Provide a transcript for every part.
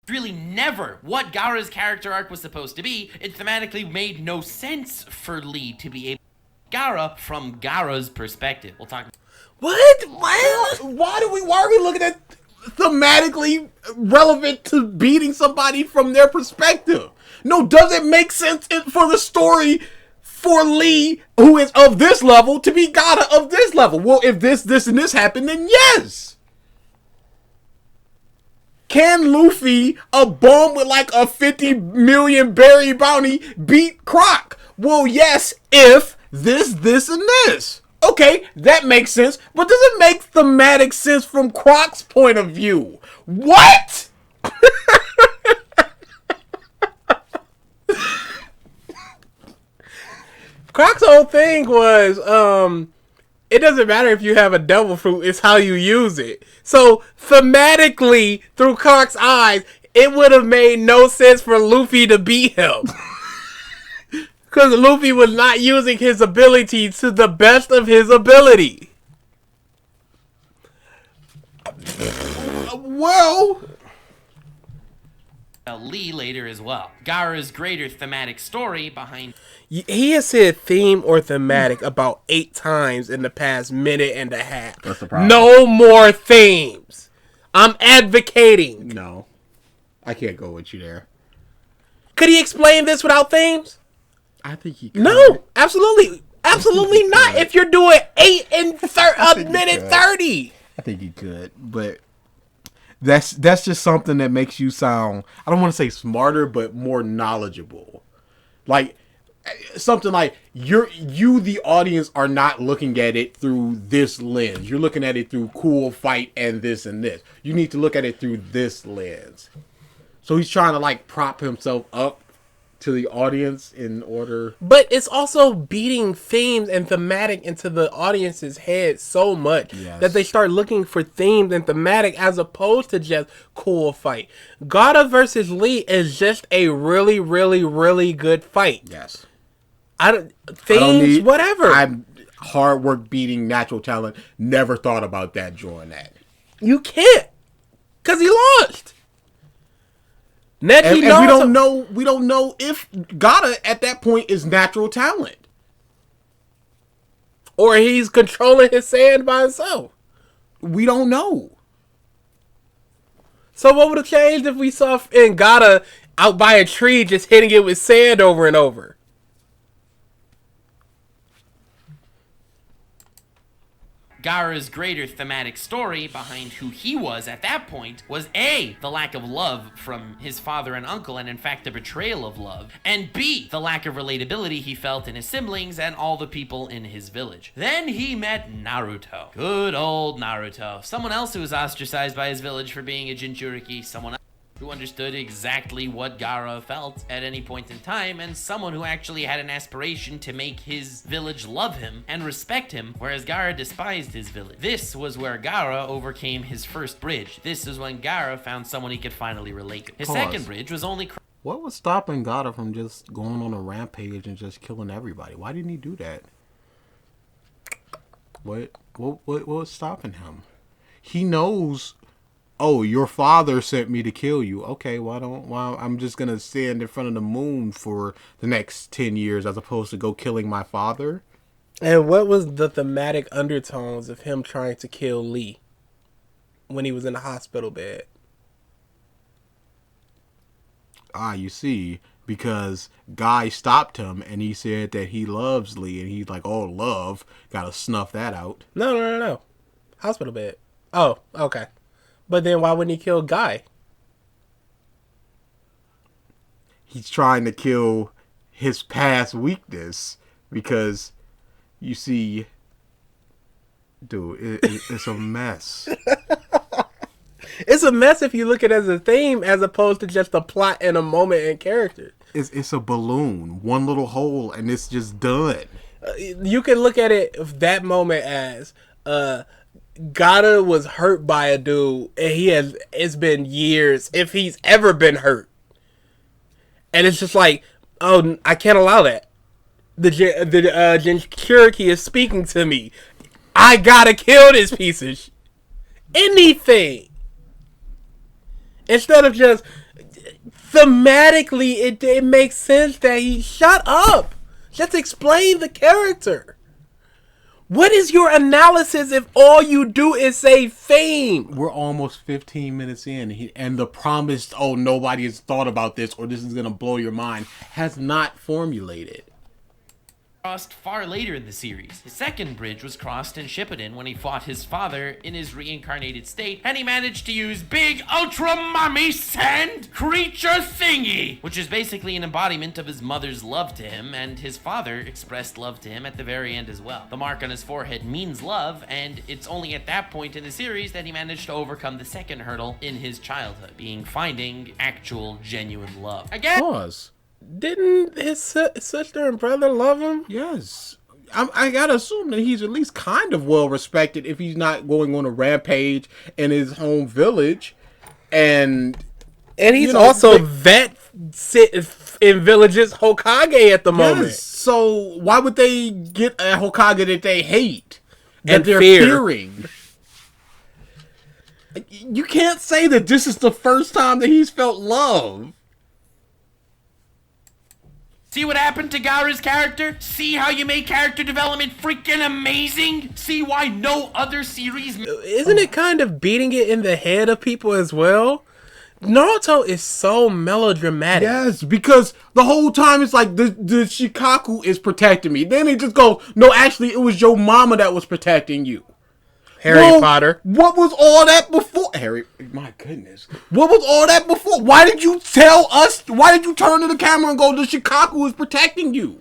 really never what Gaara's character arc was supposed to be. It thematically made no sense for Lee to be able to Gaara from Gaara's perspective. We'll talk. What? Why are we looking at thematically relevant to beating somebody from their perspective? No, does it make sense for the story for Lee, who is of this level, to be Gaara of this level? Well, if this, and this happen, then yes. Can Luffy, a bum with like a 50 million berry bounty, beat Croc? Well, yes, if this, and this. Okay, that makes sense, but does it make thematic sense from Croc's point of view? What? Croc's whole thing was, it doesn't matter if you have a devil fruit, it's how you use it. So, thematically, through Croc's eyes, it would have made no sense for Luffy to beat him. Because Luffy was not using his ability to the best of his ability. Well, Lee later as well. Gaara's greater thematic story behind. he has said theme or thematic about 8 times in the past minute and a half. That's the problem. No more themes. I'm advocating. No. I can't go with you there. Could he explain this without themes? I think he could. No, absolutely. Absolutely not. If you're doing 8 and a minute 30. I think he could, but that's just something that makes you sound, I don't want to say smarter, but more knowledgeable. Like something like you the audience are not looking at it through this lens. You're looking at it through cool fight and this and this. You need to look at it through this lens. So he's trying to like prop himself up to the audience in order. But it's also beating themes and thematic into the audience's head so much that they start looking for themes and thematic as opposed to just cool fight. Gaara versus Lee is just a really, really, really good fight. Yes. Whatever. I'm hard work beating natural talent. Never thought about that during that. You can't. Because he lost. And we don't know if Gaara at that point is natural talent. Or he's controlling his sand by himself. We don't know. So what would have changed if we saw Gaara out by a tree just hitting it with sand over and over? Gaara's greater thematic story behind who he was at that point was A, the lack of love from his father and uncle, and in fact the betrayal of love, and B, the lack of relatability he felt in his siblings and all the people in his village. Then he met Naruto. Good old Naruto. Someone else who was ostracized by his village for being a Jinchuriki, someone else who understood exactly what Gaara felt at any point in time, and someone who actually had an aspiration to make his village love him and respect him, whereas Gaara despised his village. This was where Gaara overcame his first bridge. This is when Gaara found someone he could finally relate to. His second bridge was only... What was stopping Gaara from just going on a rampage and just killing everybody? Why didn't he do that? What was stopping him? He knows... Oh, your father sent me to kill you. Okay, why I'm just gonna stand in front of the moon for the next 10 years as opposed to go killing my father? And what was the thematic undertones of him trying to kill Lee when he was in the hospital bed? You see, because Guy stopped him and he said that he loves Lee, and he's like, oh, love, gotta snuff that out. No. Hospital bed. Oh, okay. But then why wouldn't he kill Guy? He's trying to kill his past weakness because, you see, dude, it's a mess. It's a mess if you look at it as a theme as opposed to just a plot and a moment and character. It's a balloon, one little hole, and it's just done. You can look at it that moment as... Gaara was hurt by a dude, and it's been years, if he's ever been hurt. And it's just like, oh, I can't allow that. The Jinchuriki is speaking to me. I gotta kill this piece of anything. Instead of just thematically, it makes sense that he shut up. Just explain the character. What is your analysis if all you do is say fame? We're almost 15 minutes in, and the promise, oh, nobody has thought about this or this is going to blow your mind, has not formulated. Crossed far later in the series. His second bridge was crossed in Shippuden when he fought his father in his reincarnated state, and he managed to use Big Ultra Mommy Sand Creature Thingy, which is basically an embodiment of his mother's love to him, and his father expressed love to him at the very end as well. The mark on his forehead means love, and it's only at that point in the series that he managed to overcome the second hurdle in his childhood, being finding actual genuine love. Again, Pause. Didn't his sister and brother love him? Yes. I gotta assume that he's at least kind of well respected if he's not going on a rampage in his home village. And he's also vet sit in villages Hokage at the moment. Yes. So why would they get a Hokage that they hate and they're fear. fearing? You can't say that this is the first time that he's felt love. see what happened to Gaara's character? See how you make character development freaking amazing? See why no other series... Isn't it kind of beating it in the head of people as well? Naruto is so melodramatic. Yes, because the whole time it's like the Shikaku is protecting me. Then they just go, no, actually it was your mama that was protecting you. Harry Potter. What was all that before? Harry, my goodness. What was all that before? Why did you tell us? Why did you turn to the camera and go, the Shikaku is protecting you?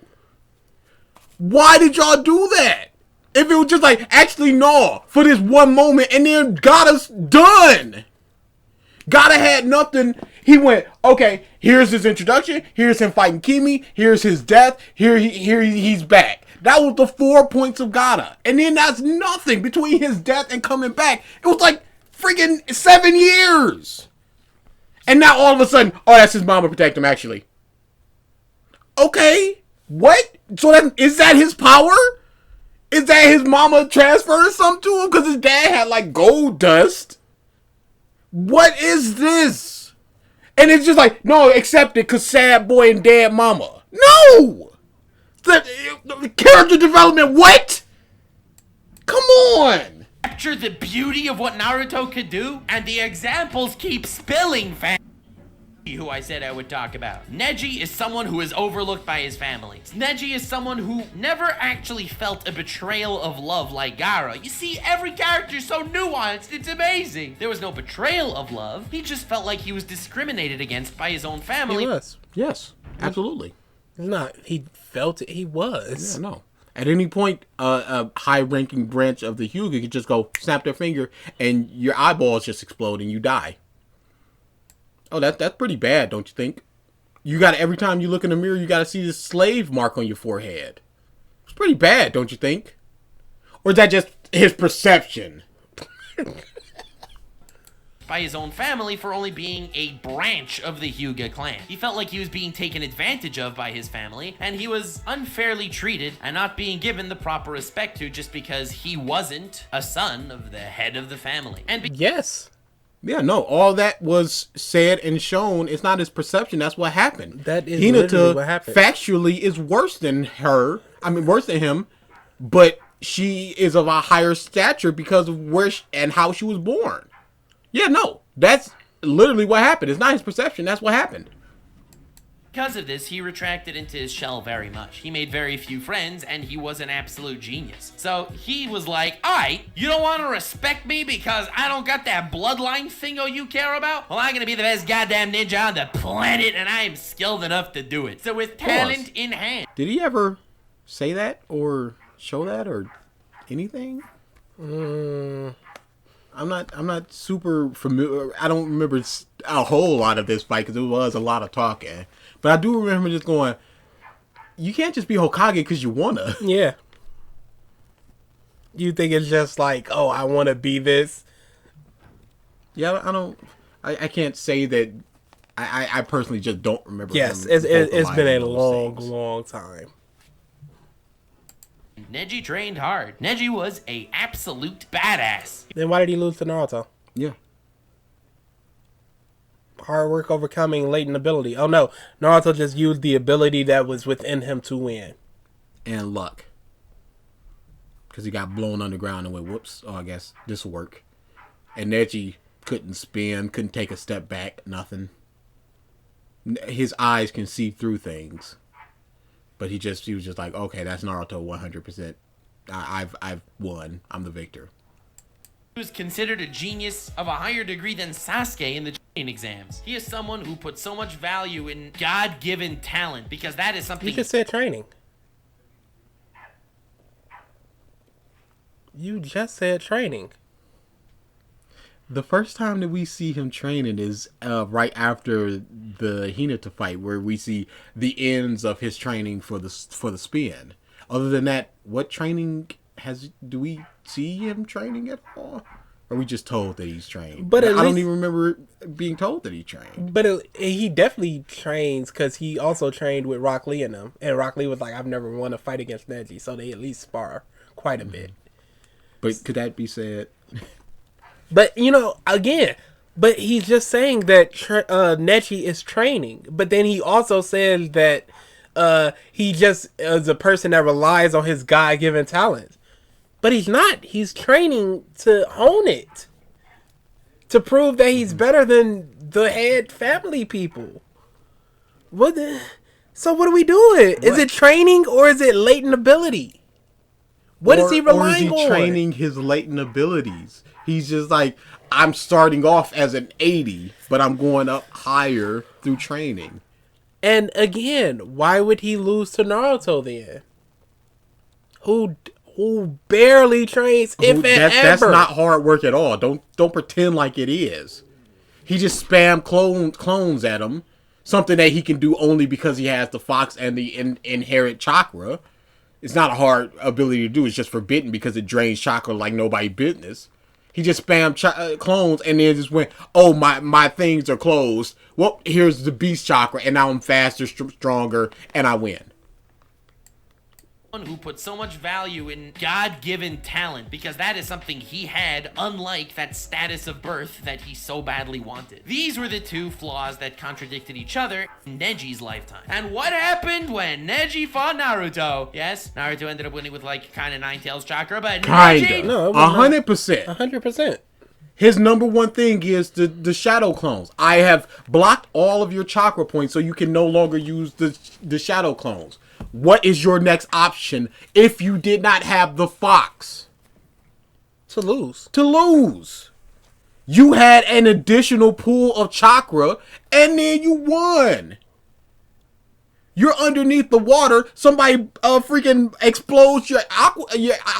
Why did y'all do that? If it was just like, actually, no, for this one moment, and then got us done. Gotta had nothing. He went, okay, here's his introduction. Here's him fighting Kimi. Here's his death. He's back. That was the 4 points of Gata. And then that's nothing between his death and coming back. It was like freaking 7 years. And now all of a sudden, oh, that's his mama protect him, actually. Okay. What? So is that his power? Is that his mama transferring something to him? Because his dad had like gold dust. What is this? And it's just like, no, accept it because sad boy and dead mama. No! The character development, what? Come on! Capture the beauty of what Naruto could do, and the examples keep spilling, fam. Who I said I would talk about. Neji is someone who is overlooked by his family. Neji is someone who never actually felt a betrayal of love like Gaara. You see, every character is so nuanced, it's amazing. There was no betrayal of love. He just felt like he was discriminated against by his own family. He was. Yes, absolutely. He felt it. He was. Yeah, no. At any point, a high-ranking branch of the Hyuga could just go snap their finger, and your eyeballs just explode and you die. Oh, that's pretty bad, don't you think? You got every time you look in the mirror, you got to see this slave mark on your forehead. It's pretty bad, don't you think? Or is that just his perception? By his own family for only being a branch of the Hyuga clan. He felt like he was being taken advantage of by his family, and he was unfairly treated and not being given the proper respect to just because he wasn't a son of the head of the family. And yes. Yeah, no, all that was said and shown. It's not his perception. That's what happened. That is literally what happened. Factually is worse than her. I mean, worse than him. But she is of a higher stature because of where and how she was born. Yeah, no, that's literally what happened. It's not his perception. That's what happened. because of this, he retracted into his shell very much. He made very few friends, and he was an absolute genius. So he was like, alright, you don't want to respect me because I don't got that bloodline thingo you care about? Well, I'm going to be the best goddamn ninja on the planet, and I am skilled enough to do it. So with talent in hand. Did he ever say that or show that or anything? I'm not super familiar. I don't remember a whole lot of this fight because it was a lot of talking. But I do remember just going, you can't just be Hokage because you wanna. Yeah. You think it's just like, oh, I want to be this? Yeah, I can't say that. I personally just don't remember. Yes, it's been a long time. Neji trained hard. Neji was a absolute badass. Then why did he lose to Naruto? Yeah. Hard work overcoming latent ability. Oh no, Naruto just used the ability that was within him to win. And luck. Because he got blown underground and went, whoops, oh, I guess this will work. And Neji couldn't spin, couldn't take a step back, nothing. His eyes can see through things. But he was just like, okay, that's Naruto 100%. I've won. I'm the victor. He was considered a genius of a higher degree than Sasuke in the training exams. He is someone who put so much value in God-given talent because that is something... You just said training. You just said training. The first time that we see him training is right after the Hinata fight, where we see the ends of his training for the spin. Other than that, what training do we see him training at all? Or are we just told that he's trained? But I don't even remember being told that he trained. But he definitely trains because he also trained with Rock Lee and them. And Rock Lee was like, I've never won a fight against Neji, so they at least spar quite a bit. But could that be said? But, again, but he's just saying that Neji is training. But then he also says that he just is a person that relies on his God-given talents. But he's not. He's training to hone it. To prove that he's better than the head family people. So what are we doing? What? Is it training or is it latent ability? What is he relying on? Or is he training his latent abilities? He's just like, I'm starting off as an 80, but I'm going up higher through training. And again, why would he lose to Naruto then? Who barely trains, if ever. That's not hard work at all. Don't pretend like it is. He just spam clones at him. Something that he can do only because he has the fox and the inherent chakra. It's not a hard ability to do. It's just forbidden because it drains chakra like nobody business. He just spammed clones and then just went, oh, my things are closed. Well, here's the beast chakra and now I'm faster, stronger, and I win. Who put so much value in God-given talent because that is something he had, unlike that status of birth that he so badly wanted. These were the two flaws that contradicted each other in Neji's lifetime. And what happened when Neji fought Naruto? Yes, Naruto ended up winning with like kind of Nine Tails chakra, but Neji... No, 100%. 100%. His number one thing is the shadow clones. I have blocked all of your chakra points so you can no longer use the shadow clones. What is your next option if you did not have the fox? To lose. To lose. You had an additional pool of chakra and then you won. You're underneath the water. Somebody freaking explodes your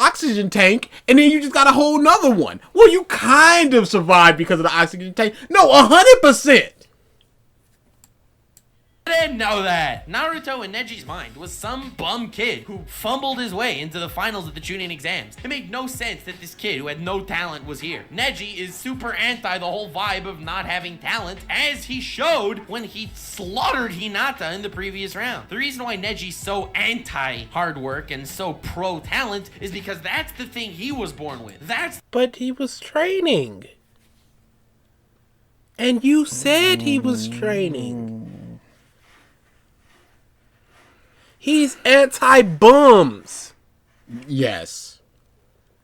oxygen tank, and then you just got a whole nother one. Well, you kind of survived because of the oxygen tank. No, 100%. I didn't know that. Naruto in Neji's mind was some bum kid who fumbled his way into the finals of the Chunin exams. It made no sense that this kid who had no talent was here. Neji is super anti the whole vibe of not having talent, as he showed when he slaughtered Hinata in the previous round. The reason why Neji's so anti hard work and so pro talent is because that's the thing he was born with. But he was training. And you said he was training. He's anti-bums. Yes.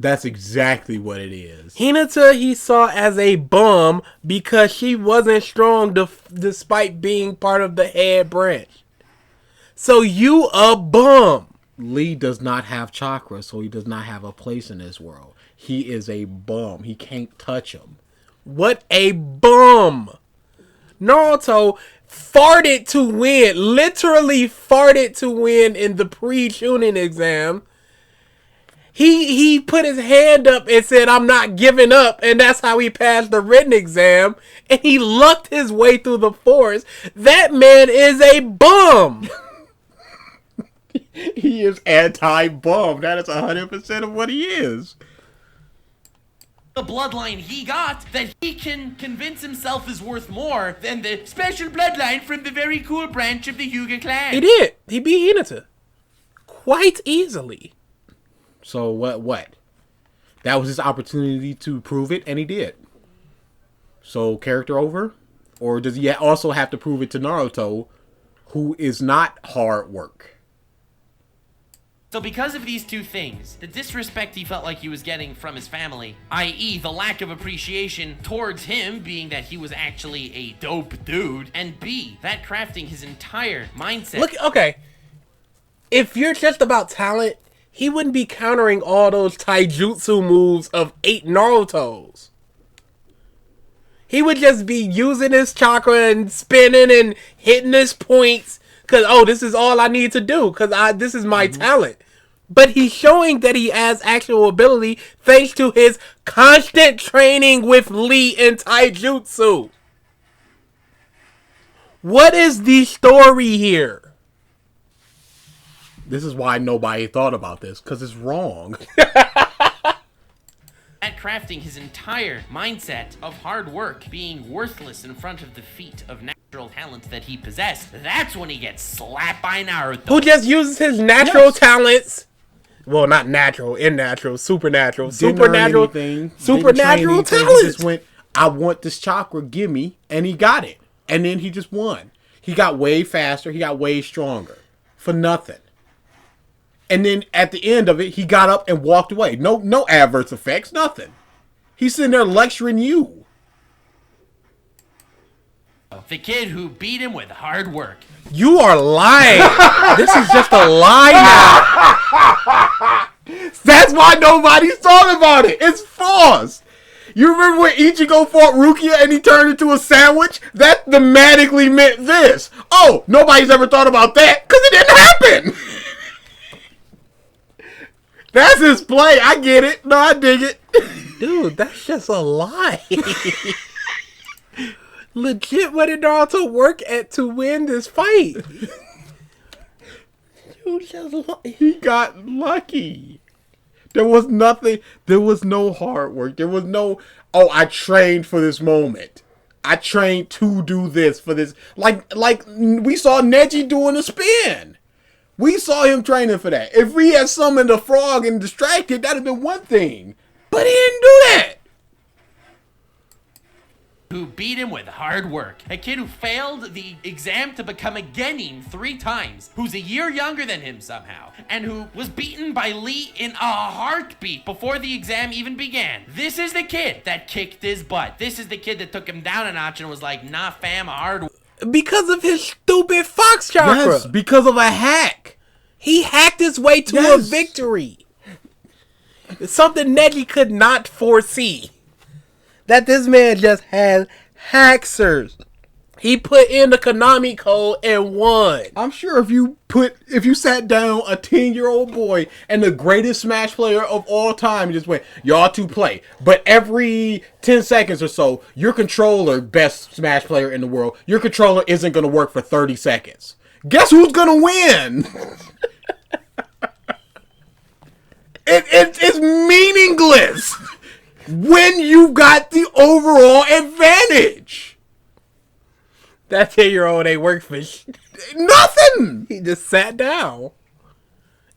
That's exactly what it is. Hinata he saw as a bum because she wasn't strong despite being part of the head branch. So you a bum. Lee does not have chakra, so he does not have a place in this world. He is a bum. He can't touch him. What a bum. Naruto farted to win. Literally farted to win in the pre-Chunin exam. He put his hand up and said, I'm not giving up. And that's how he passed the written exam. And he lucked his way through the forest. That man is a bum. He is anti-bum. That is 100% of what he is. The bloodline he got that he can convince himself is worth more than the special bloodline from the very cool branch of the Hyuga clan. He did. He beat Hinata. Quite easily. So what? That was his opportunity to prove it, and he did. So character over? Or does he also have to prove it to Naruto, who is not hard work? So because of these two things, the disrespect he felt like he was getting from his family, i.e. the lack of appreciation towards him being that he was actually a dope dude, and B, that crafting his entire mindset. Look, okay. If you're just about talent, he wouldn't be countering all those taijutsu moves of 8 Narutos. He would just be using his chakra and spinning and hitting his points because, oh, this is all I need to do because this is my talent. But he's showing that he has actual ability thanks to his constant training with Lee and taijutsu. What is the story here? This is why nobody thought about this, because it's wrong. At crafting his entire mindset of hard work being worthless in front of the feat of natural talent that he possessed, that's when he gets slapped by Naruto. Who just uses his natural talents. Well, not natural, supernatural, supernatural talents. He just went, I want this chakra, gimme, and he got it. And then he just won. He got way faster, he got way stronger. For nothing. And then at the end of it, he got up and walked away. No adverse effects, nothing. He's sitting there lecturing you. The kid who beat him with hard work. You are lying. This is just a lie now. That's why nobody's talking about it. It's false. You remember when Ichigo fought Rukia and he turned into a sandwich? That thematically meant this. Oh, nobody's ever thought about that because it didn't happen. That's his play. I get it. No, I dig it. Dude, that's just a lie. Legit, what did Naruto work at to win this fight? He got lucky. There was nothing. There was no hard work. There was no, oh, I trained for this moment. I trained to do this for this. Like we saw Neji doing a spin. We saw him training for that. If we had summoned a frog and distracted, that'd have been one thing. But he didn't do that. Who beat him with hard work. A kid who failed the exam to become a genin 3 times, who's a year younger than him somehow, and who was beaten by Lee in a heartbeat before the exam even began. This is the kid that kicked his butt. This is the kid that took him down a notch and was like, nah fam, hard work. Because of his stupid fox chakra. Yes, because of a hack. He hacked his way to a victory. Something Neji could not foresee. That this man just had hackers. He put in the Konami code and won. I'm sure if you sat down a 10-year-old boy and the greatest Smash player of all time and just went, y'all two play. But every 10 seconds or so, your controller, best Smash player in the world, your controller isn't going to work for 30 seconds. Guess who's going to win? It's meaningless when you got the overall advantage. That 10-year-old ain't work for nothing. He just sat down.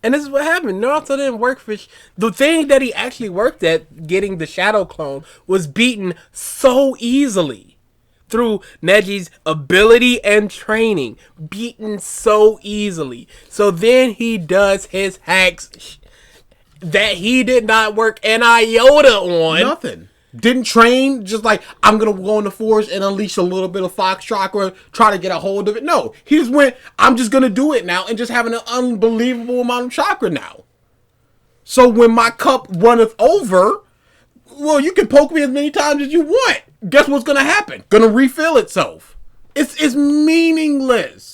And this is what happened. Naruto didn't work for the thing that he actually worked at, getting the shadow clone, was beaten so easily. Through Neji's ability and training. Beaten so easily. So then he does his hacks that he did not work an iota on. Nothing. Didn't train, just like, I'm going to go in the forest and unleash a little bit of Fox Chakra, try to get a hold of it. No, he just went, I'm just going to do it now and just having an unbelievable amount of chakra now. So when my cup runneth over, well, you can poke me as many times as you want. Guess what's going to happen? Going to refill itself. It's meaningless.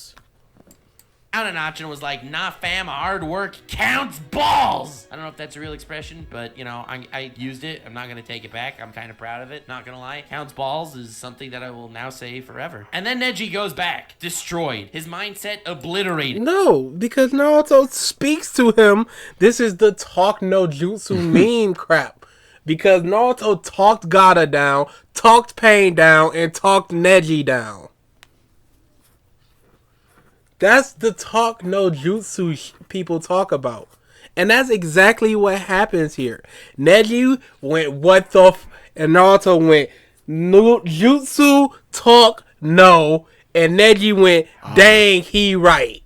Down a notch and was like, nah fam, hard work counts balls. I don't know if that's a real expression, but you know, I used it. I'm not gonna take it back. I'm kind of proud of it, not gonna lie. Counts balls is something that I will now say forever. And then Neji goes back, destroyed, his mindset obliterated. No, because Naruto speaks to him. This is the talk no jutsu meme crap. Because Naruto talked Gaara down, talked Pain down, and talked Neji down. That's the talk no jutsu people talk about. And that's exactly what happens here. Neji went, what the and Naruto went, no jutsu talk no. And Neji went, dang, he right.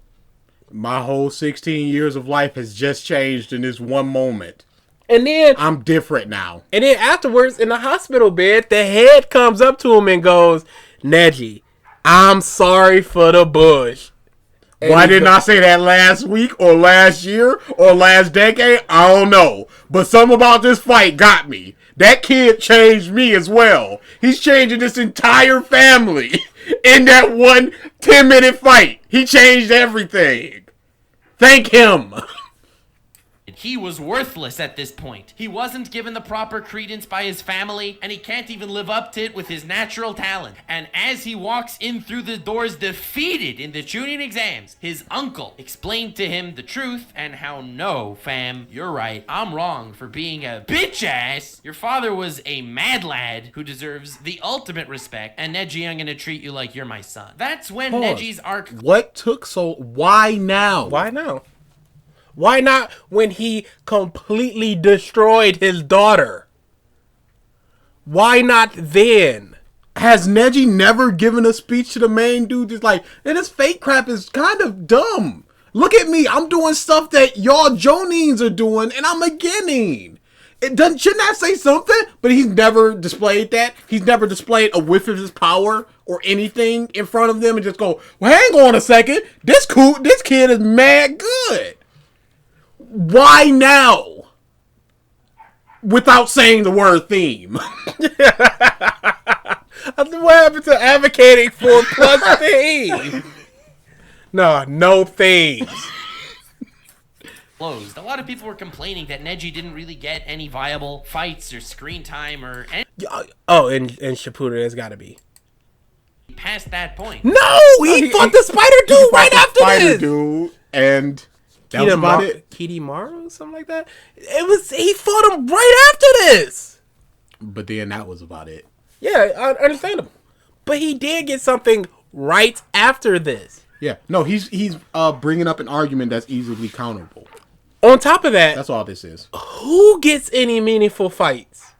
My whole 16 years of life has just changed in this one moment. And then I'm different now. And then afterwards, in the hospital bed, the head comes up to him and goes, Neji, I'm sorry for the bush. And Why didn't I say that last week or last year or last decade? I don't know. But something about this fight got me. That kid changed me as well. He's changing this entire family in that one 10-minute fight. He changed everything. Thank him. He was worthless at this point. He wasn't given the proper credence by his family, and he can't even live up to it with his natural talent. And as he walks in through the doors defeated in the Chunin exams, his uncle explained to him the truth and how, no, fam, you're right. I'm wrong for being a bitch ass. Your father was a mad lad who deserves the ultimate respect, and Neji, I'm gonna treat you like you're my son. That's when Neji's arc... What took so... Why now? Why now? Why not when he completely destroyed his daughter? Why not then? Has Neji never given a speech to the main dude? Just like, and this fake crap is kind of dumb. Look at me. I'm doing stuff that y'all Jonins are doing, and I'm a Genin. Shouldn't that say something? But he's never displayed that. He's never displayed a whiff of his power or anything in front of them and just go, well, hang on a second. This kid is mad good. Why now? Without saying the word theme. What happened to advocating for plus theme? No themes. Closed. A lot of people were complaining that Neji didn't really get any viable fights or screen time or any Oh, and Shippuden has got to be. past that point. No, he fought the spider dude right after this. Dude, and that was about it. Kidimaru, something like that. He fought him right after this. But then that was about it. Yeah, I understand him. But he did get something right after this. Yeah, no, he's bringing up an argument that's easily counterable. On top of that, That's all this is. who gets any meaningful fights?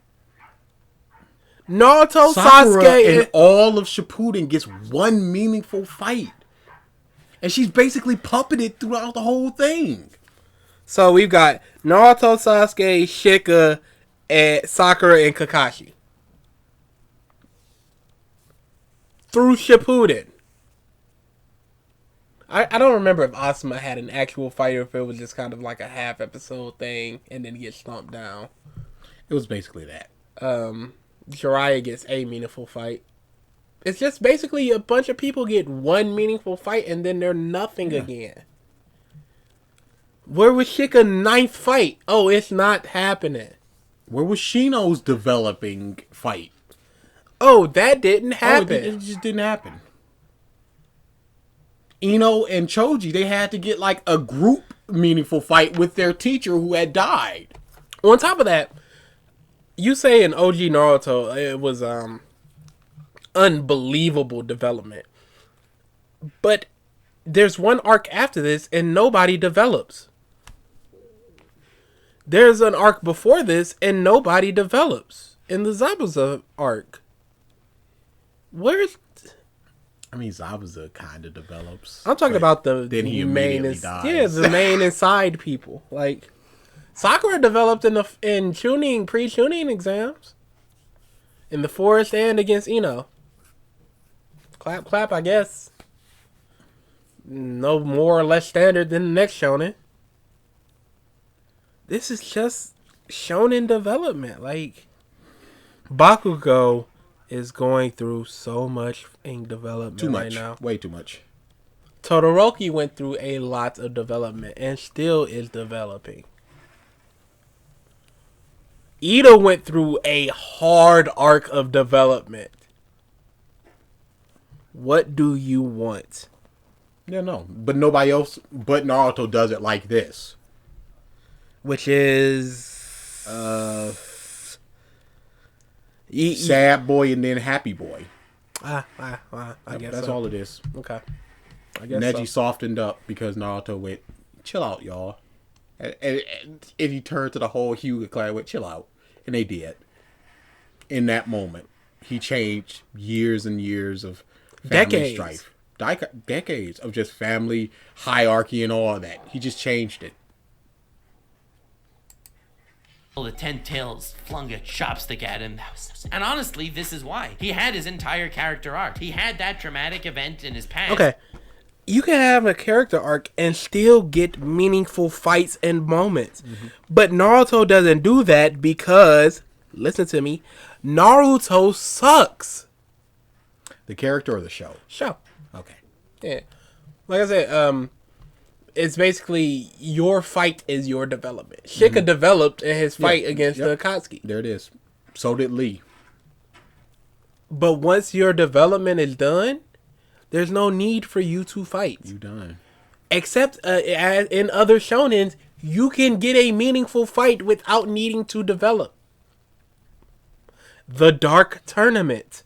Naruto, Sakura Sasuke, and all of Shippuden gets one meaningful fight. And she's basically puppeted throughout the whole thing. So we've got Naruto, Sasuke, Shika, and Sakura, and Kakashi. Through Shippuden. I don't remember if Asuma had an actual fight or if it was just kind of like a half episode thing and then get stomped down. It was basically that. Jiraiya gets a meaningful fight. It's just basically a bunch of people get one meaningful fight and then they're nothing again. Where was Shika's ninth fight? Oh, it's not happening. Where was Shino's developing fight? Oh, that didn't happen. It just didn't happen. Ino and Choji, they had to get like a group meaningful fight with their teacher who had died. On top of that, you say in OG Naruto, it was unbelievable development. But there's one arc after this and nobody develops. There's an arc before this and nobody develops. In the Zabuza arc. Zabuza kind of develops. I'm talking about the then he main, immediately dies. yeah, the main inside people. Like Sakura developed in tuning pre-tuning exams, in the forest and against Ino. Clap, clap. I guess no more or less standard than the next shonen. This is just shonen development. Like Bakugo is going through so much in development right now. Way too much. Todoroki went through a lot of development and still is developing. Ida went through a hard arc of development. What do you want? Yeah, no. But nobody else but Naruto does it like this. Which is... sad boy and then happy boy. I guess that's so. all it is. Okay. I guess Neji so. softened up because Naruto went, chill out, y'all. And he turned to the whole Hyuga clan and went, chill out. And they did. In that moment. He changed years and years of family Decades. strife. Decades of just family hierarchy and all that. He just changed it. The 10 tails flung a chopstick at him. And honestly, this is why. He had his entire character arc. He had that traumatic event in his past. Okay. You can have a character arc and still get meaningful fights and moments. But Naruto doesn't do that because, listen to me, Naruto sucks. The character or the show? Show. Okay. Yeah. Like I said, it's basically your fight is your development. Shika developed in his fight against the Akatsuki. There it is. So did Lee. But once your development is done, there's no need for you to fight. You done. Except as in other shonens, you can get a meaningful fight without needing to develop. The Dark Tournament.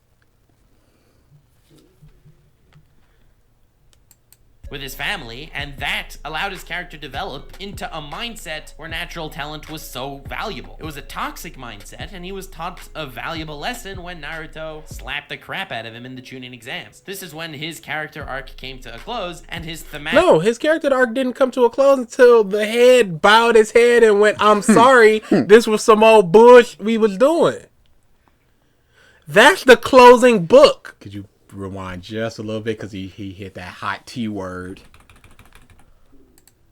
With his family, and that allowed his character to develop into a mindset where natural talent was so valuable. It was a toxic mindset, and he was taught a valuable lesson when Naruto slapped the crap out of him in the Chunin exams. This is when his character arc came to a close, and his thematic... No, his character arc didn't come to a close until the head bowed his head and went, I'm sorry, this was some old bush we was doing. That's the closing book. Could you rewind just a little bit because he hit that hot T word.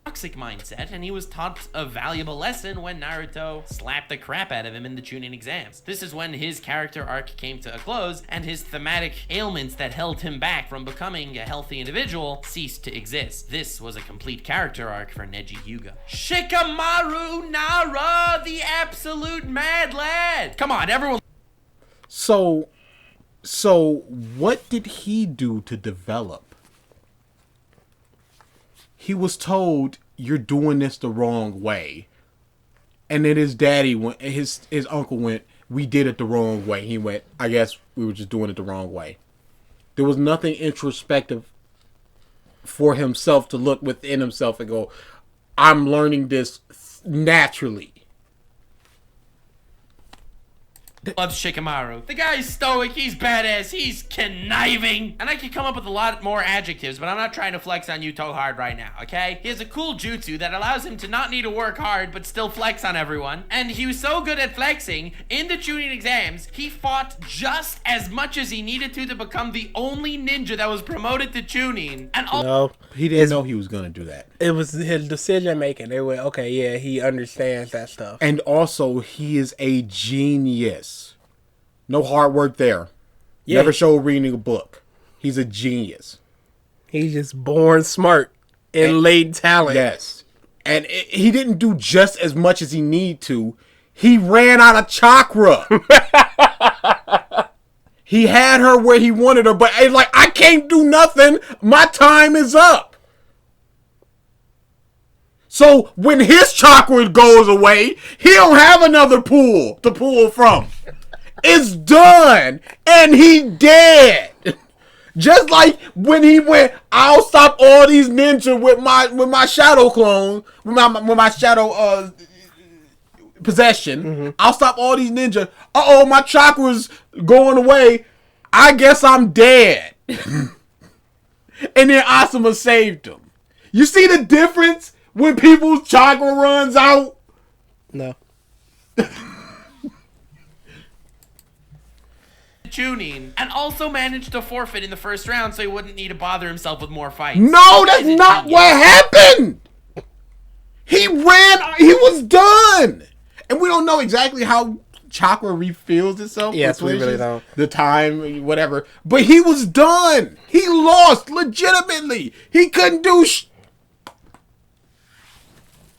Toxic mindset, and he was taught a valuable lesson when Naruto slapped the crap out of him in the Chunin exams. This is when his character arc came to a close, and his thematic ailments that held him back from becoming a healthy individual ceased to exist. This was a complete character arc for Neji Hyuga. Shikamaru Nara, the absolute mad lad! Come on, everyone... So what did he do to develop? He was told, you're doing this the wrong way. And then his daddy went, his uncle went, we did it the wrong way. He went, I guess we were just doing it the wrong way. There was nothing introspective for himself to look within himself and go, I'm learning this naturally. Loves Shikamaru. The guy's stoic, he's badass, he's conniving. And I could come up with a lot more adjectives, but I'm not trying to flex on Yuto hard right now, okay? He has a cool jutsu that allows him to not need to work hard, but still flex on everyone. And he was so good at flexing, in the Chunin exams, he fought just as much as he needed to become the only ninja that was promoted to Chunin. And all- No, He didn't know he was going to do that. it was his decision making. They went, okay, yeah, he understands that stuff. And also, he is a genius. No hard work there. Yeah. Never showed reading a book. He's a genius. He's just born smart and latent talent. Yes. And he didn't do just as much as he need to. He ran out of chakra. He had her where he wanted her, but it's like, I can't do nothing. My time is up. So when his chakra goes away, he don't have another pool to pull from. It's done, and he dead. Just like when he went, I'll stop all these ninja with my shadow clone, with my shadow possession. I'll stop all these ninja. My chakra's going away. I guess I'm dead. And then Asuma saved him. You see the difference when people's chakra runs out? No. Chunin, and also managed to forfeit in the first round so he wouldn't need to bother himself with more fights. No, that's not what happened. He was done. And we don't know exactly how chakra refills itself. Yes, we really don't. The time, whatever. But he was done. He lost legitimately. He couldn't do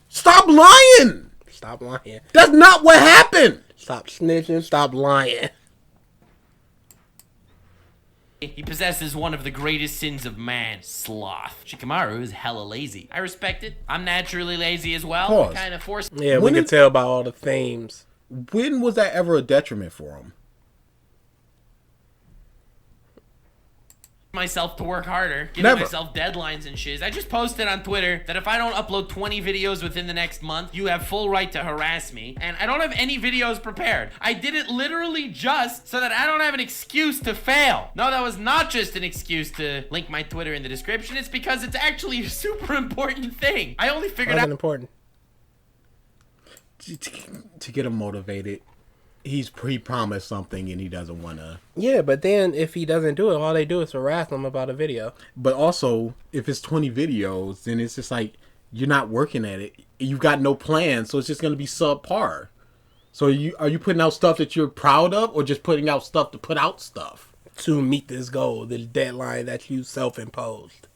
Stop lying. Stop lying. That's not what happened. Stop snitching. Stop lying. He possesses one of the greatest sins of man, sloth. Shikamaru is hella lazy. I respect it. I'm naturally lazy as well. Pause. Kind of forced. Yeah, we can tell by all the themes. When was that ever a detriment for him? myself to work harder, giving Never. myself deadlines and shiz. I just posted on Twitter that if I don't upload 20 videos within the next month, you have full right to harass me. And I don't have any videos prepared. I did it literally just so that I don't have an excuse to fail. No, that was not just an excuse to link my Twitter in the description. It's because it's actually a super important thing. I only figured out... Wasn't important. To get him motivated, he's pre-promised something and he doesn't want to. Yeah, but then if he doesn't do it, all they do is harass him about a video. But also, if it's 20 videos, then it's just like you're not working at it. You've got no plan, so it's just going to be subpar. So are you putting out stuff that you're proud of, or just putting out stuff to put out stuff? To meet this goal, the deadline that you self-imposed.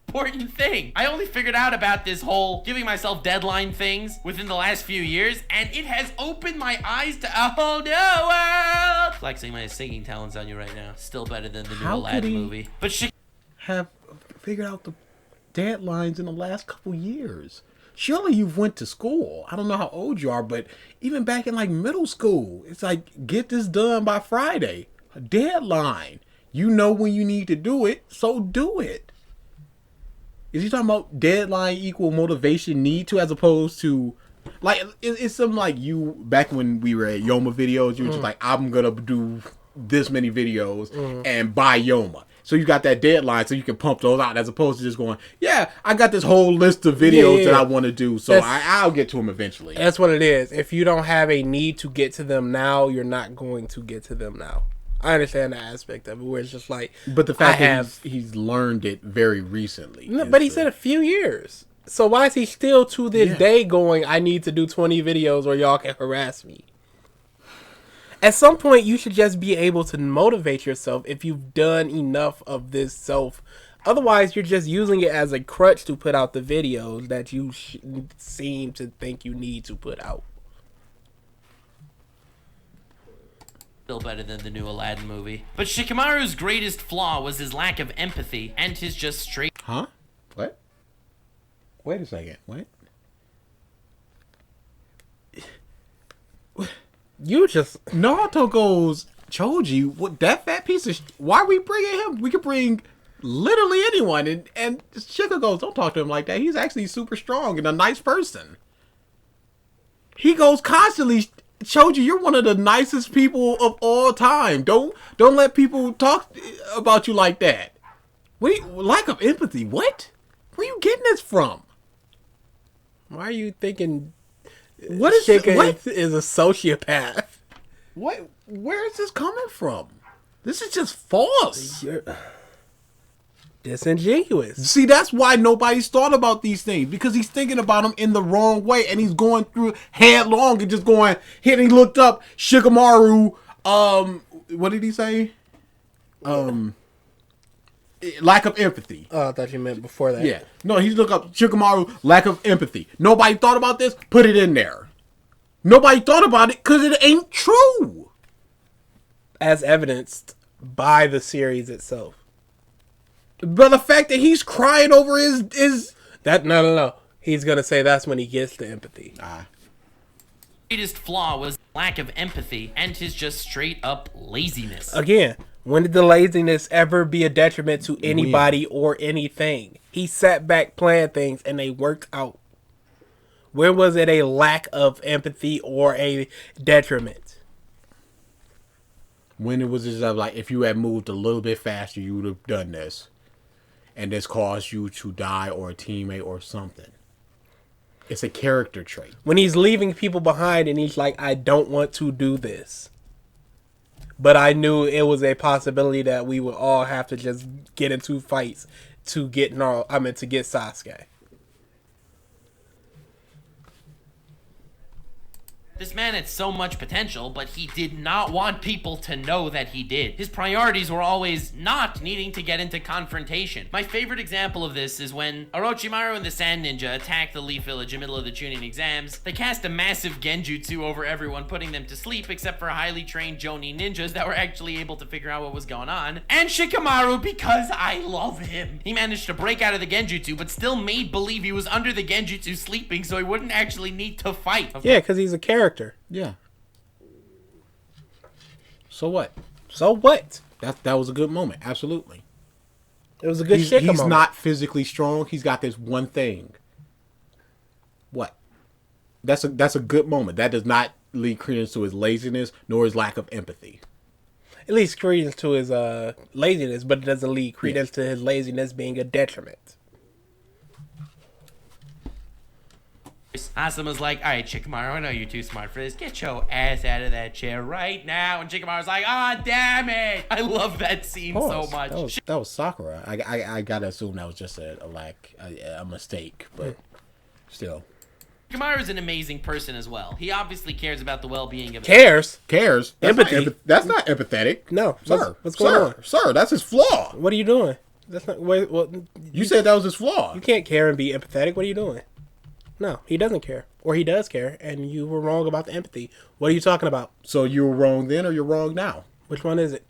Important thing. I only figured out about this whole giving myself deadline things within the last few years, and it has opened my eyes to a whole new world. Flexing my singing talents on you right now. Still better than the new Aladdin movie. But shit. Have figured out the deadlines in the last couple years. Surely you've went to school. I don't know how old you are, but even back in like middle school, it's like, get this done by Friday. A deadline. You know when you need to do it, so do it. Is he talking about deadline equal motivation need to, as opposed to, like, it's something like you, back when we were at Yoma videos, you were just like, I'm going to do this many videos and buy Yoma. So you got that deadline so you can pump those out, as opposed to just going, yeah, I got this whole list of videos that I want to do, so I'll get to them eventually. That's what it is. If you don't have a need to get to them now, you're not going to get to them now. I understand the aspect of it where it's just like, but the fact that he's learned it very recently. No, but he said a few years. So why is he still to this day going, I need to do 20 videos or y'all can harass me? At some point, you should just be able to motivate yourself if you've done enough of this self. Otherwise, you're just using it as a crutch to put out the videos that you seem to think you need to put out. Still better than the new Aladdin movie. But Shikamaru's greatest flaw was his lack of empathy and his just straight... Huh? What? Wait a second. What? You just... Naruto goes, Choji, what, that fat piece of... Why are we bringing him? We could bring literally anyone. And Shika goes, don't talk to him like that. He's actually super strong and a nice person. He goes constantly... Choji, you're one of the nicest people of all time. Don't let people talk about you like that. Wait, lack of empathy. What? Where are you getting this from? Why are you thinking what is Shika is a sociopath? What? Where is this coming from? This is just false. You're disingenuous. See, that's why nobody's thought about these things, because he's thinking about them in the wrong way, and he's going through headlong and just going. Here he looked up Shikamaru. What did he say? Lack of empathy. Oh, I thought you meant before that. Yeah. No, he looked up Shikamaru, lack of empathy. Nobody thought about this. Put it in there. Nobody thought about it because it ain't true. As evidenced by the series itself. But the fact that he's crying over is that no. He's gonna say that's when he gets the empathy. Greatest flaw was lack of empathy and his just straight up laziness. Again, when did the laziness ever be a detriment to anybody or anything? He sat back, planned things, and they worked out. Where was it a lack of empathy or a detriment? When it was just like, if you had moved a little bit faster, you would have done this. And this caused you to die, or a teammate or something. It's a character trait. When he's leaving people behind and he's like, I don't want to do this. But I knew it was a possibility that we would all have to just get into fights to get to get Sasuke. This man had so much potential, but he did not want people to know that he did. His priorities were always not needing to get into confrontation. My favorite example of this is when Orochimaru and the Sand Ninja attacked the Leaf Village in the middle of the Chunin exams. They cast a massive genjutsu over everyone, putting them to sleep, except for highly trained Jonin ninjas that were actually able to figure out what was going on. And Shikamaru, because I love him, he managed to break out of the genjutsu, but still made believe he was under the genjutsu sleeping, so he wouldn't actually need to fight. Yeah, because he's a character. Yeah. So what? So what? That was a good moment. Absolutely. It was a good He's moment. not physically strong. He's got this one thing. What? That's a good moment. That does not lead credence to his laziness nor his lack of empathy. It leads credence to his laziness, but it doesn't lead credence to his laziness being a detriment. Asuma's like, all right, Shikamaru, I know you're too smart for this. Get your ass out of that chair right now. And Shikamaru's like, ah, damn it. I love that scene so much. That was Sakura. I gotta assume that was just a mistake, but still. Shikamaru's an amazing person as well. He obviously cares about the well-being of Cares. Empathy. That's not empathetic. No, Sir. what's going on? Sir, that's his flaw. What are you doing? That's not. What? You said that was his flaw. You can't care and be empathetic. What are you doing? No, he doesn't care, or he does care, and you were wrong about the empathy. What are you talking about? So you were wrong then, or you're wrong now? Which one is it?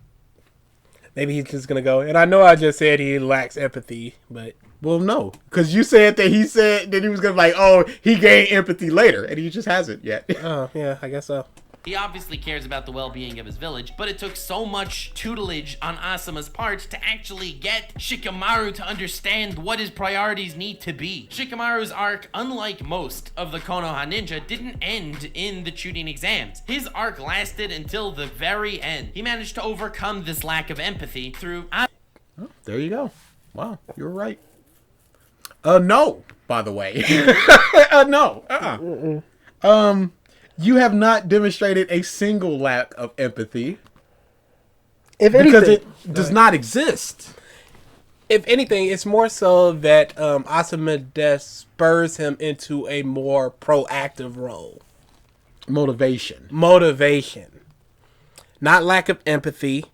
Maybe he's just gonna go. And I know I just said he lacks empathy, but Well, no, because you said that he said that he was gonna be like, oh, he gained empathy later, and he just hasn't yet. oh yeah, I guess so. He obviously cares about the well-being of his village, but it took so much tutelage on Asuma's part to actually get Shikamaru to understand what his priorities need to be. Shikamaru's arc, unlike most of the Konoha ninja, didn't end in the Chunin exams. His arc lasted until the very end. He managed to overcome this lack of empathy through... Oh, there you go. Wow, you're right. No, by the way. No. You have not demonstrated a single lack of empathy. If Because anything, it does not exist. if anything, it's more so that Asuma spurs him into a more proactive role. Motivation. Not lack of empathy.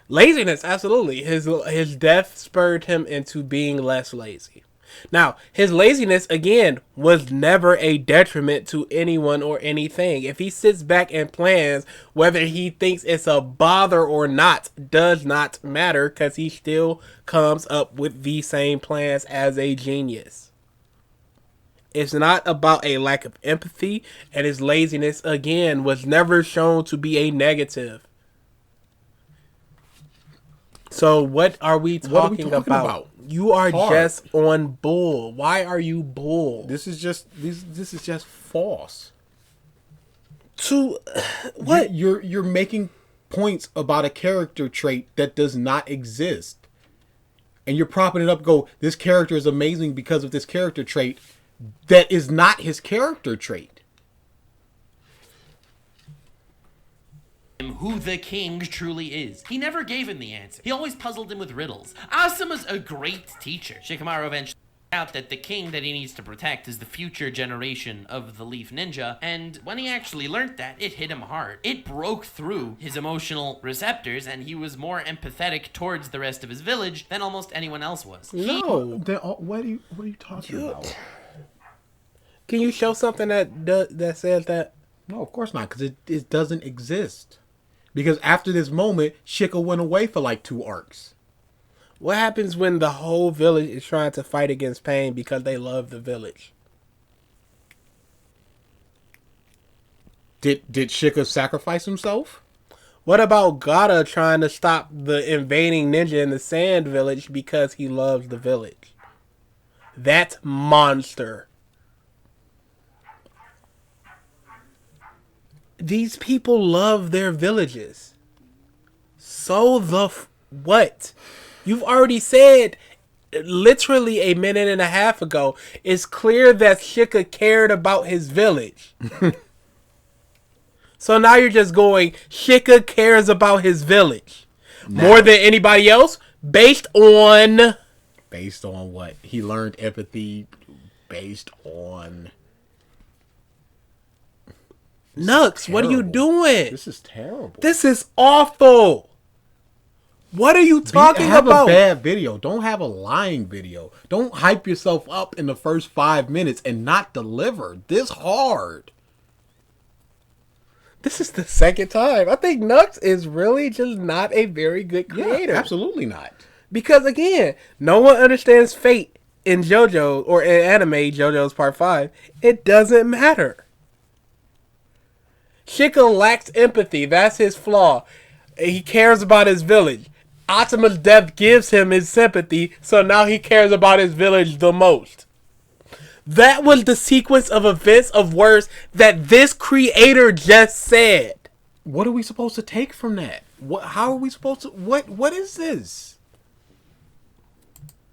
Laziness, absolutely. His death spurred him into being less lazy. Now, his laziness, again, was never a detriment to anyone or anything. If he sits back and plans, whether he thinks it's a bother or not, does not matter, because he still comes up with the same plans as a genius. It's not about a lack of empathy, and his laziness, again, was never shown to be a negative. So what are we talking about? You are just on bull. Why are you bull? This is just false. To what? You're making points about a character trait that does not exist. And you're propping it up, this character is amazing because of this character trait that is not his character trait. Who the king truly is. He never gave him the answer. He always puzzled him with riddles. Asuma's a great teacher. Shikamaru eventually found out that the king that he needs to protect is the future generation of the Leaf Ninja, and when he actually learned that, it hit him hard. It broke through his emotional receptors, and he was more empathetic towards the rest of his village than almost anyone else was. No. What are you talking about? Can you show something that says that? No, of course not, because it doesn't exist. Because after this moment, Shika went away for like 2 arcs. What happens when the whole village is trying to fight against pain because they love the village? Did Shika sacrifice himself? What about Gaara trying to stop the invading ninja in the Sand Village because he loves the village? That's monster. These people love their villages. So what? You've already said literally a minute and a half ago, it's clear that Shika cared about his village. So now you're just going, Shika cares about his village more than anybody else based on what? He learned empathy based on... Nux, what are you doing? This is terrible. This is awful. What are you talking have about? A bad video. Don't have a lying video. Don't hype yourself up in the first 5 minutes and not deliver this hard. This is the second time. I think Nux is really just not a very good creator. Yeah, absolutely not. Because again, no one understands fate in JoJo or in anime JoJo's Part 5. It doesn't matter. Shika lacks empathy. That's his flaw. He cares about his village. Atima's death gives him his sympathy, so now he cares about his village the most. That was the sequence of events of words that this creator just said. What are we supposed to take from that? How are we supposed to? What is this?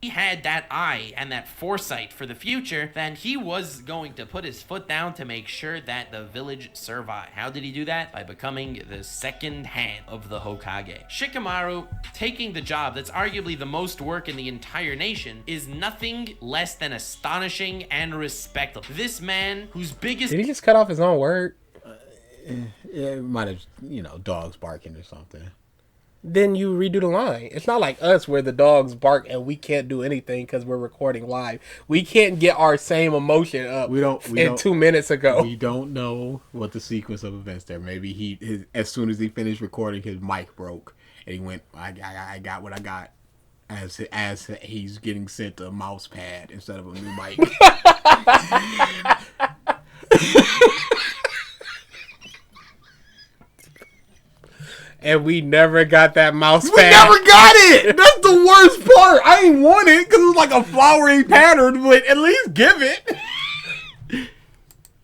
He had that eye and that foresight for the future, then he was going to put his foot down to make sure that the village survived. How did he do that? By becoming the second hand of the Hokage. Shikamaru taking the job that's arguably the most work in the entire nation is nothing less than astonishing and respectable. This man whose biggest... Did he just cut off his own word? It might have, dogs barking or something. Then you redo the line. It's not like us where the dogs bark and we can't do anything because we're recording live. We can't get our same emotion up. We don't 2 minutes ago. We don't know what the sequence of events there. Maybe as soon as he finished recording, his mic broke and he went, I got what I got. As he's getting sent a mouse pad instead of a new mic. And we never got that mouse pad. We never got it! That's the worst part! I ain't want it because it was like a flowery pattern, but at least give it.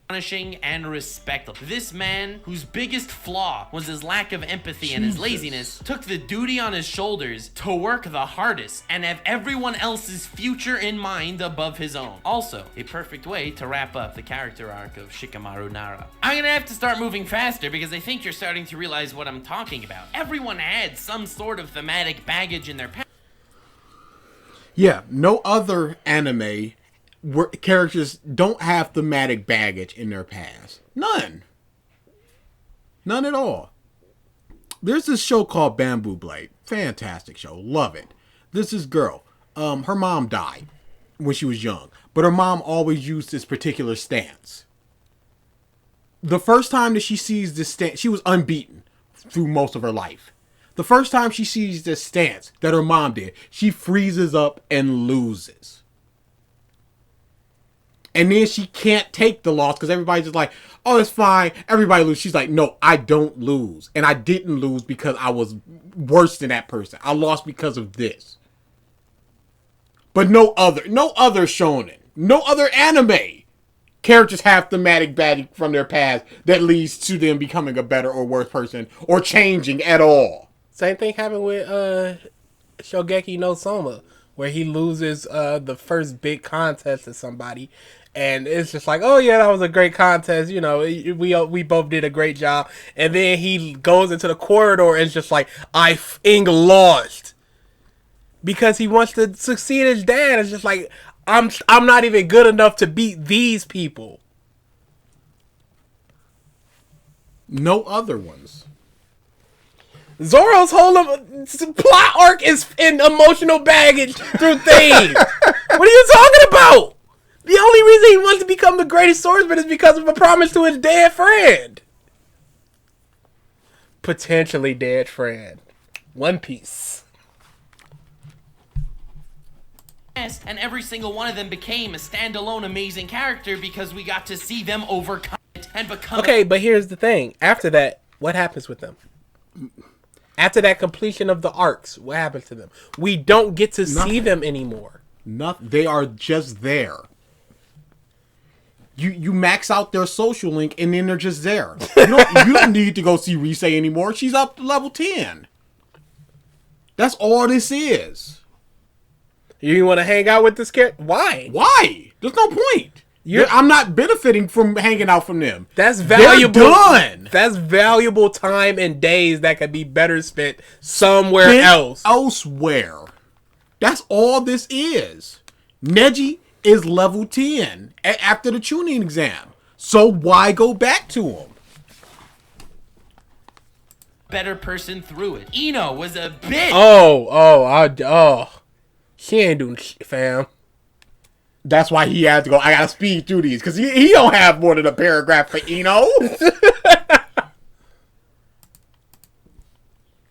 Astonishing and respectable. This man, whose biggest flaw was his lack of empathy and his laziness, took the duty on his shoulders to work the hardest and have everyone else's future in mind above his own. Also, a perfect way to wrap up the character arc of Shikamaru Nara. I'm gonna have to start moving faster because I think you're starting to realize what I'm talking about. Everyone had some sort of thematic baggage in their past. Yeah, no other anime where characters don't have thematic baggage in their past. None at all. There's this show called Bamboo Blade. Fantastic show. Love it. There's this girl. Her mom died when she was young, but her mom always used this particular stance. The first time that she sees this stance, she was unbeaten through most of her life. The first time she sees this stance that her mom did, she freezes up and loses. And then she can't take the loss because everybody's just like, oh, it's fine. Everybody loses. She's like, no, I don't lose. And I didn't lose because I was worse than that person. I lost because of this. But no other shonen, no other anime characters have thematic baggage from their past that leads to them becoming a better or worse person or changing at all. Same thing happened with Shogeki no Soma, where he loses the first big contest to somebody. And it's just like, oh yeah, that was a great contest. We both did a great job. And then he goes into the corridor and it's just like, I f***ing lost. Because he wants to succeed his dad. It's just like, I'm not even good enough to beat these people. No other ones. Zoro's whole plot arc is in emotional baggage through things. What are you talking about? The only reason he wants to become the greatest swordsman is because of a promise to his dead friend. Potentially dead friend. One Piece. And every single one of them became a standalone amazing character because we got to see them overcome it and become... Okay, but here's the thing. After that, what happens with them? After that completion of the arcs, what happens to them? We don't get to see them anymore. They are just there. You max out their social link and then they're just there. You don't need to go see Rise anymore. She's up to level 10. That's all this is. You want to hang out with this character? Why? Why? There's no point. I'm not benefiting from hanging out from them. That's valuable. They're done. That's valuable time and days that could be better spent somewhere else. Elsewhere. That's all this is. Neji is level 10 after the tuning exam. So why go back to him? Better person through it. Ino was a bitch. She ain't doing shit, fam. That's why he had to go, I gotta speed through these. Because he don't have more than a paragraph for Ino.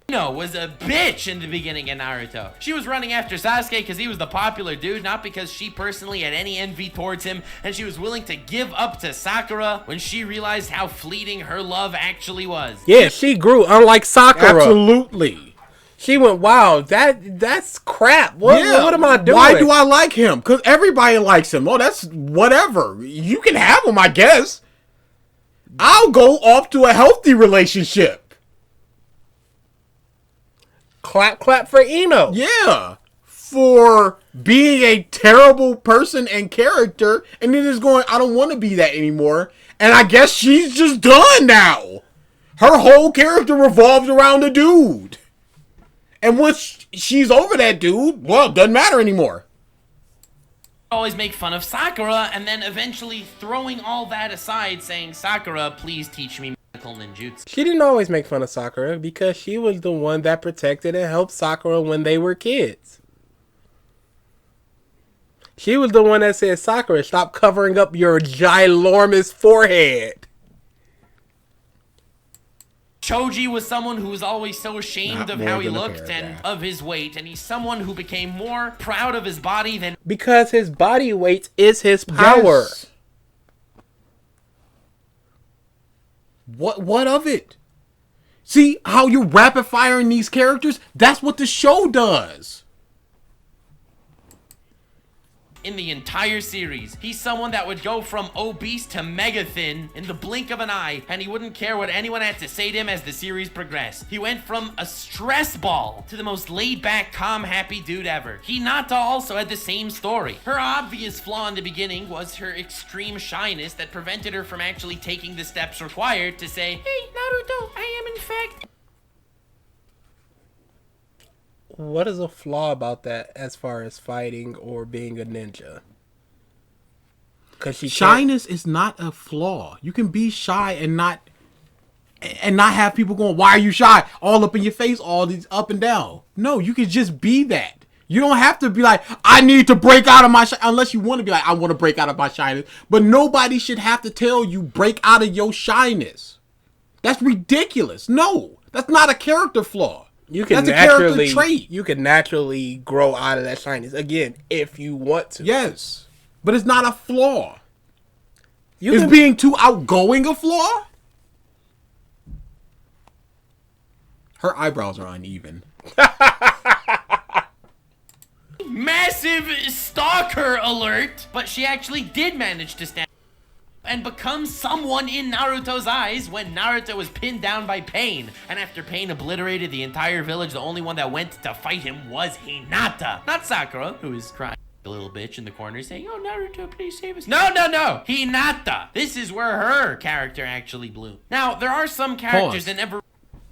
Ino Ino was a bitch in the beginning of Naruto. She was running after Sasuke because he was the popular dude, not because she personally had any envy towards him, and she was willing to give up to Sakura when she realized how fleeting her love actually was. Yeah, she grew, unlike Sakura. Absolutely. She went, wow, that's crap. What am I doing? Why do I like him? Because everybody likes him. Oh, that's whatever. You can have him, I guess. I'll go off to a healthy relationship. Clap, clap for Ino. Yeah. For being a terrible person and character, and then just going, I don't want to be that anymore. And I guess she's just done now. Her whole character revolves around the dude. And once she's over that dude, well, it doesn't matter anymore. Always make fun of Sakura, and then eventually throwing all that aside, saying, Sakura, please teach me medical ninjutsu. She didn't always make fun of Sakura because she was the one that protected and helped Sakura when they were kids. She was the one that said, Sakura, stop covering up your ginormous forehead. Choji was someone who was always so ashamed Not of more how he than a looked and paragraph. of his weight, and he's someone who became more proud of his body than Because his body weight is his power. Yes. What of it? See how you're rapid firing these characters? That's what the show does. in the entire series. He's someone that would go from obese to mega thin in the blink of an eye, and he wouldn't care what anyone had to say to him as the series progressed. He went from a stress ball to the most laid-back, calm, happy dude ever. Hinata also had the same story. Her obvious flaw in the beginning was her extreme shyness that prevented her from actually taking the steps required to say, "Hey, Naruto, I am in fact..." What is a flaw about that as far as fighting or being a ninja? Because Shyness is not a flaw. You can be shy and not have people going, "Why are you shy?" all up in your face, all these up and down. No, you can just be that. You don't have to be like, "I need to break out of my shyness," unless you want to be like, "I want to break out of my shyness." But nobody should have to tell you break out of your shyness. That's ridiculous. No, that's not a character flaw. That's a character trait. You can naturally grow out of that shyness again if you want to. Yes, but it's not a flaw. You Is can, being too outgoing a flaw? Her eyebrows are uneven. Massive stalker alert! But she actually did manage to stand and become someone in Naruto's eyes when Naruto was pinned down by Pain. And after Pain obliterated the entire village, the only one that went to fight him was Hinata. Not Sakura, who was crying a little bitch in the corner saying, "Oh, Naruto, please save us." No! Hinata! This is where her character actually bloomed. Now, there are some characters Pause. that never...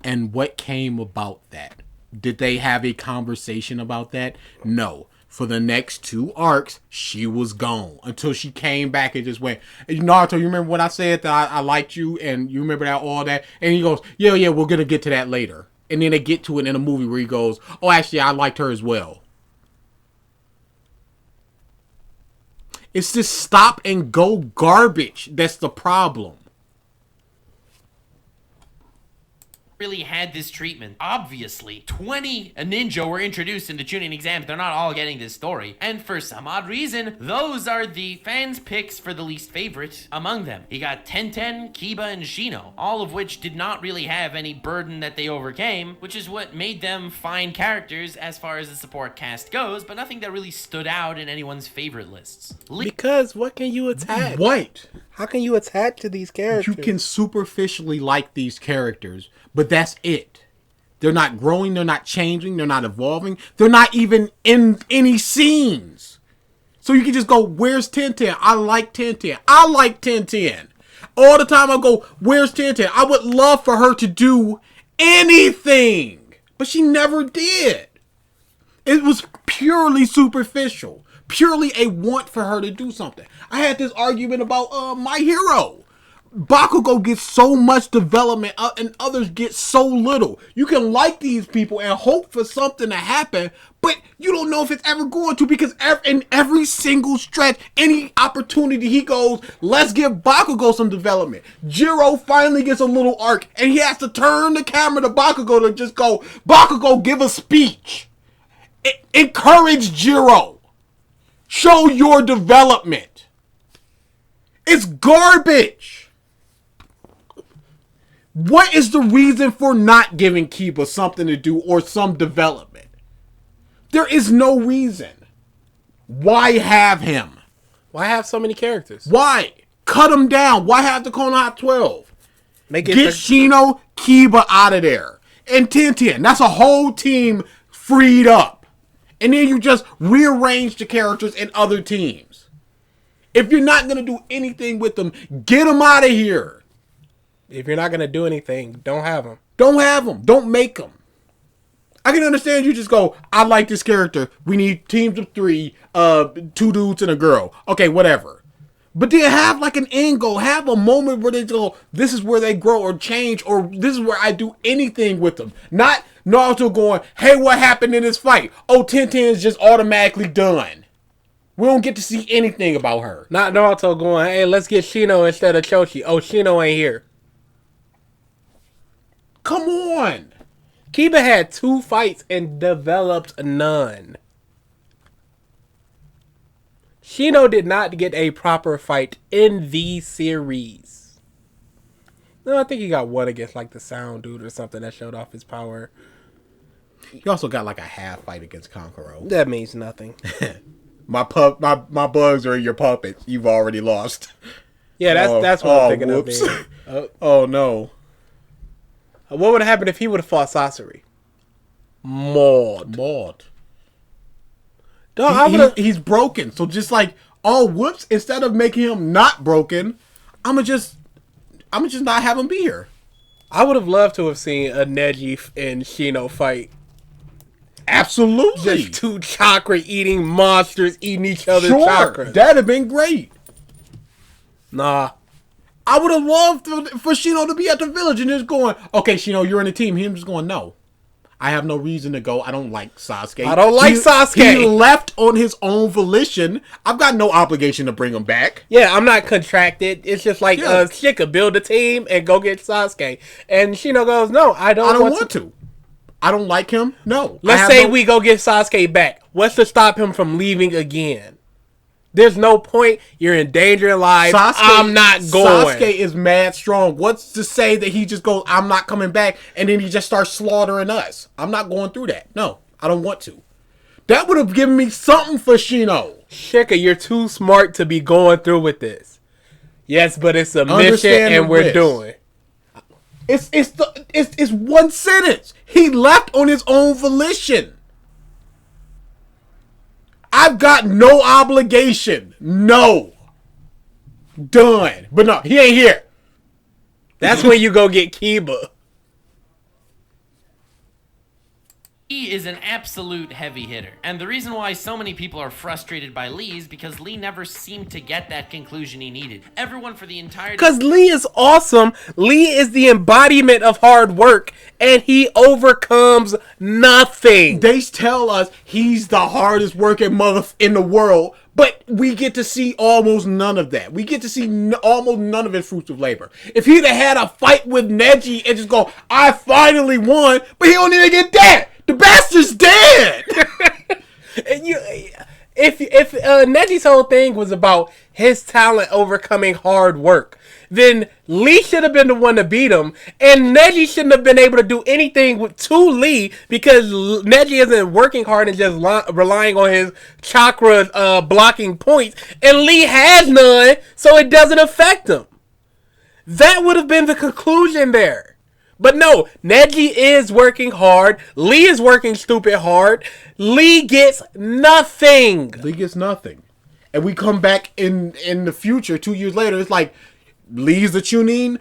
And what came about that? Did they have a conversation about that? No. For the next 2 arcs, she was gone until she came back and just went, "Hey, Naruto, you remember when I said that I liked you and you remember that, all that?" And he goes, yeah, we're going to get to that later. And then they get to it in a movie where he goes, "Oh, actually, I liked her as well." It's this stop and go garbage that's the problem. really had this treatment. Obviously, 20 ninja were introduced in the Chunin exam. They're not all getting this story. And for some odd reason, those are the fans' picks for the least favorite among them. You got Tenten, Kiba, and Shino, all of which did not really have any burden that they overcame, which is what made them fine characters as far as the support cast goes, but nothing that really stood out in anyone's favorite lists. Because what can you attach? What? How can you attach to these characters? You can superficially like these characters, but that's it. They're not growing, they're not changing, they're not evolving, they're not even in any scenes. So you can just go, "Where's 1010? I like 1010. I like 1010. All the time I go, "Where's 1010? I would love for her to do anything." But she never did. It was purely superficial. Purely a want for her to do something. I had this argument about My Hero. Bakugo gets so much development and others get so little. You can like these people and hope for something to happen, but you don't know if it's ever going to, because in every single stretch, any opportunity he goes, let's give Bakugo some development. Jiro finally gets a little arc and he has to turn the camera to Bakugo to just go, Bakugo, give a speech. Encourage Jiro. Show your development. It's garbage. What is the reason for not giving Kiba something to do or some development? There is no reason. Why have him? Why have so many characters? Why? Cut him down. Why have the Konoha 12? Make it Get Shino, Kiba out of there. And Tenten. That's a whole team freed up. And then you just rearrange the characters in other teams. If you're not going to do anything with them, get them out of here. If you're not going to do anything, don't have them. Don't have them. Don't make them. I can understand you just go, I like this character. We need teams of 3, 2 dudes and a girl. Okay, whatever. But then have like an end goal. Have a moment where they go, this is where they grow or change, or this is where I do anything with them. Not Naruto going, hey, what happened in this fight? Oh, Tenten's just automatically done. We don't get to see anything about her. Not Naruto going, hey, let's get Shino instead of Choshi. Oh, Shino ain't here. Come on. Kiba had 2 fights and developed none. Shino did not get a proper fight in the series. No, I think he got one against like the Sound Dude or something that showed off his power. He also got like a half fight against Kankuro. That means nothing. My bugs are your puppets. You've already lost. Yeah, that's what I'm thinking whoops. of. Oh no. What would have happened if he would have fought Sasori? Mauled. Dog, He's broken. So just like, oh whoops, instead of making him not broken, I'ma just not have him be here. I would have loved to have seen a Neji and Shino fight. Absolutely. Just 2 chakra eating monsters eating each other's chakra. That'd have been great. Nah. I would have loved for Shino to be at the village and just going, okay, Shino, you're in the team. Him just going, no. I have no reason to go. I don't like Sasuke. I don't like Sasuke. He left on his own volition. I've got no obligation to bring him back. Yeah, I'm not contracted. It's just like, Shika, build a team and go get Sasuke. And Shino goes, no, I don't want to. I don't like him. No. Let's say we go get Sasuke back. What's to stop him from leaving again? There's no point. You're endangering lives. I'm not going. Sasuke is mad strong. What's to say that he just goes, I'm not coming back, and then he just starts slaughtering us? I'm not going through that. No, I don't want to. That would have given me something for Shino. Shika, you're too smart to be going through with this. Yes, but it's a mission and we're doing. It's one sentence. He left on his own volition. I've got no obligation. No. Done. But no, he ain't here. That's when you go get Kiba. Lee is an absolute heavy hitter. And the reason why so many people are frustrated by Lee is because Lee never seemed to get that conclusion he needed. Everyone for the entire... Because Lee is awesome. Lee is the embodiment of hard work, and he overcomes nothing. They tell us he's the hardest working mother in the world, but we get to see almost none of that. We get to see almost none of his fruits of labor. If he'd have had a fight with Neji and just go, I finally won, but he don't even get that. The bastard's dead. And if Neji's whole thing was about his talent overcoming hard work, then Lee should have been the one to beat him, and Neji shouldn't have been able to do anything to Lee because Neji isn't working hard and just relying on his chakra blocking points, and Lee has none, so it doesn't affect him. That would have been the conclusion there. But no, Neji is working hard. Lee is working stupid hard. Lee gets nothing. Lee gets nothing. And we come back in the future, 2 years later, it's like, Lee's a Chunin,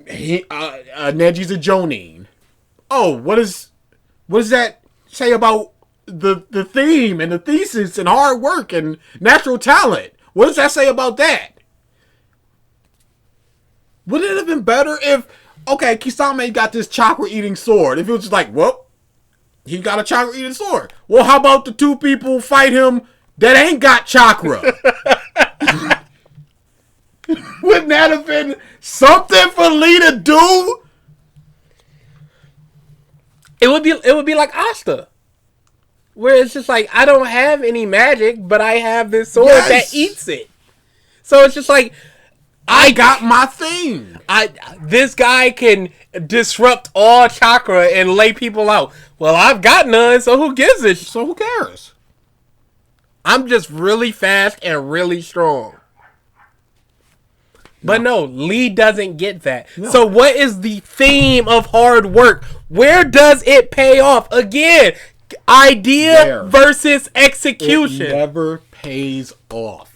Neji's a Jonin. Oh, what does that say about the theme and the thesis and hard work and natural talent? What does that say about that? Wouldn't it have been better if, okay, Kisame got this chakra eating sword? If it was just like, well, he got a chakra eating sword. Well, how about the two people fight him that ain't got chakra? Wouldn't that have been something for Lee to do? It would be like Asta, where it's just like, I don't have any magic, but I have this sword that eats it. So it's just like, I got my thing. This guy can disrupt all chakra and lay people out. Well, I've got none, so who gives it? So who cares? I'm just really fast and really strong. But no, Lee doesn't get that. No. So what is the theme of hard work? Where does it pay off? Again, idea versus execution. It never pays off.